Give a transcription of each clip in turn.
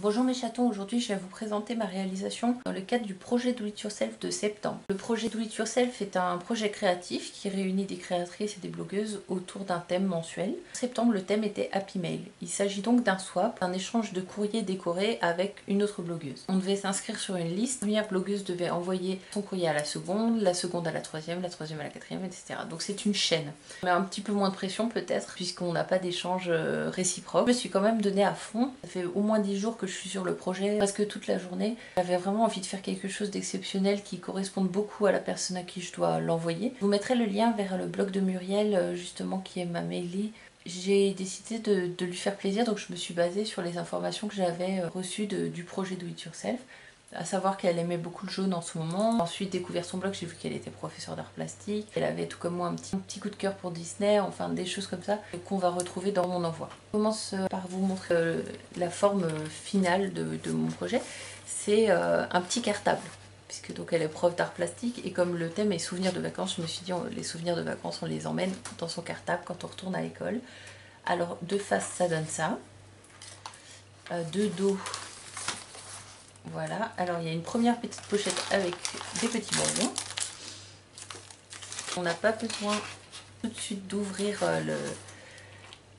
Bonjour mes chatons, aujourd'hui je vais vous présenter ma réalisation dans le cadre du projet Do It Yourself de septembre. Le projet Do It Yourself est un projet créatif qui réunit des créatrices et des blogueuses autour d'un thème mensuel. En septembre, le thème était Happy Mail. Il s'agit donc d'un swap, un échange de courrier décoré avec une autre blogueuse. On devait s'inscrire sur une liste, la première blogueuse devait envoyer son courrier à la seconde à la troisième à la quatrième, etc. Donc c'est une chaîne. On a un petit peu moins de pression peut-être, puisqu'on n'a pas d'échange réciproque. Je me suis quand même donné à fond. Ça fait au moins 10 jours que je suis sur le projet, presque toute la journée. J'avais vraiment envie de faire quelque chose d'exceptionnel qui corresponde beaucoup à la personne à qui je dois l'envoyer. Je vous mettrai le lien vers le blog de Muriel, justement, qui est ma mailie. J'ai décidé de lui faire plaisir, donc je me suis basée sur les informations que j'avais reçues du projet Do It Yourself. À savoir qu'elle aimait beaucoup le jaune en ce moment. Ensuite, découvert son blog, j'ai vu qu'elle était professeure d'art plastique. Elle avait tout comme moi un petit coup de cœur pour Disney, enfin des choses comme ça qu'on va retrouver dans mon envoi. Je commence par vous montrer la forme finale de mon projet. C'est un petit cartable, puisque donc elle est prof d'art plastique et comme le thème est souvenirs de vacances, je me suis dit les souvenirs de vacances on les emmène dans son cartable quand on retourne à l'école. Alors de face ça donne ça, de dos. Voilà, alors il y a une première petite pochette avec des petits bonbons. On n'a pas besoin tout de suite d'ouvrir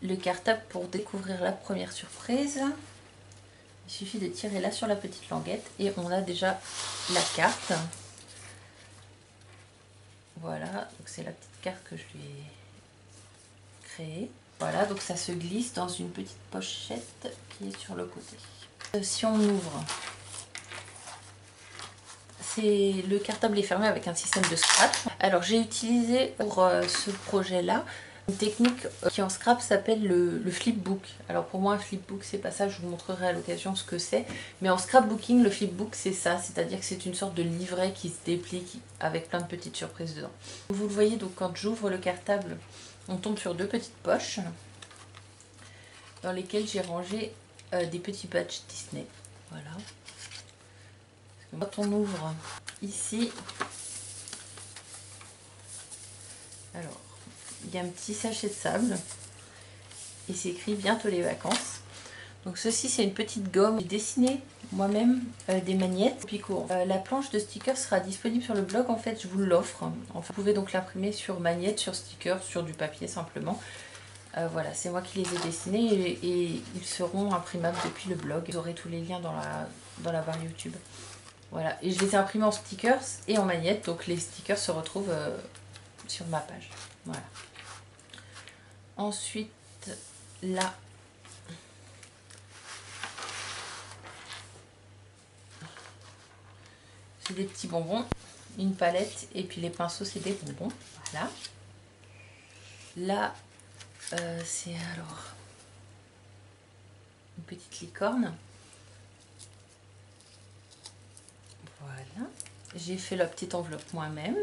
le cartable pour découvrir la première surprise. Il suffit de tirer là sur la petite languette et on a déjà la carte. Voilà, donc c'est la petite carte que je lui ai créée. Voilà, donc ça se glisse dans une petite pochette qui est sur le côté. Si on ouvre, le cartable est fermé avec un système de scrap. Alors j'ai utilisé pour ce projet là une technique qui en scrap s'appelle le flipbook. Alors pour moi un flipbook c'est pas ça, je vous montrerai à l'occasion ce que c'est. Mais en scrapbooking le flipbook c'est ça, c'est-à-dire que c'est une sorte de livret qui se déplie avec plein de petites surprises dedans. Vous le voyez donc quand j'ouvre le cartable, on tombe sur deux petites poches dans lesquelles j'ai rangé des petits patchs Disney. Voilà. Quand on ouvre ici, alors il y a un petit sachet de sable et c'est écrit bientôt les vacances. Donc ceci c'est une petite gomme. J'ai dessiné moi-même des magnettes Pico. La planche de stickers sera disponible sur le blog, en fait je vous l'offre. Enfin, vous pouvez donc l'imprimer sur magnette, sur sticker, sur du papier simplement. Voilà, c'est moi qui les ai dessinés et ils seront imprimables depuis le blog. Vous aurez tous les liens dans la barre YouTube. Voilà, et je les ai imprimés en stickers et en magnette, donc les stickers se retrouvent sur ma page. Voilà. Ensuite, là, c'est des petits bonbons, une palette, et puis les pinceaux, c'est des bonbons. Voilà. Là, c'est alors une petite licorne. Voilà, j'ai fait la petite enveloppe moi-même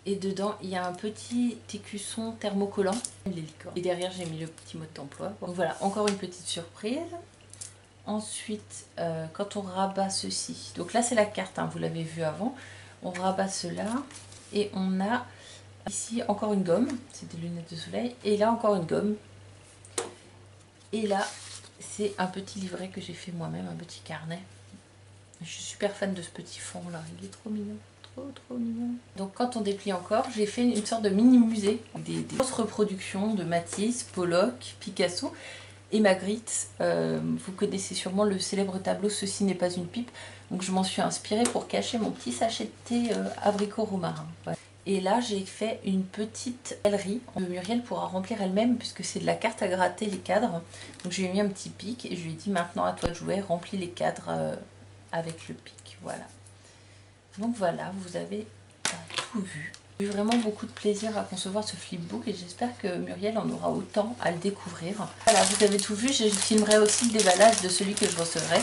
et dedans il y a un petit écusson thermocollant, les licornes. Et derrière j'ai mis le petit mode d'emploi. Donc voilà, encore une petite surprise. Ensuite, quand on rabat ceci, donc là c'est la carte, hein, vous l'avez vu avant, on rabat cela et on a ici encore une gomme, c'est des lunettes de soleil, et là encore une gomme. Et là c'est un petit livret que j'ai fait moi-même, un petit carnet. Je suis super fan de ce petit fond là, il est trop mignon, trop mignon. Donc quand on déplie encore, j'ai fait une sorte de mini musée, des grosses reproductions de Matisse, Pollock, Picasso et Magritte. Vous connaissez sûrement le célèbre tableau Ceci n'est pas une pipe, donc je m'en suis inspirée pour cacher mon petit sachet de thé abricot romarin. Voilà. Et là j'ai fait une petite galerie. Muriel pourra remplir elle-même puisque c'est de la carte à gratter les cadres. Donc je lui ai mis un petit pic et je lui ai dit maintenant à toi de jouer, remplis les cadres avec le pic, voilà. Donc voilà, vous avez tout vu. J'ai eu vraiment beaucoup de plaisir à concevoir ce flipbook et j'espère que Muriel en aura autant à le découvrir. Voilà, vous avez tout vu, je filmerai aussi le déballage de celui que je recevrai.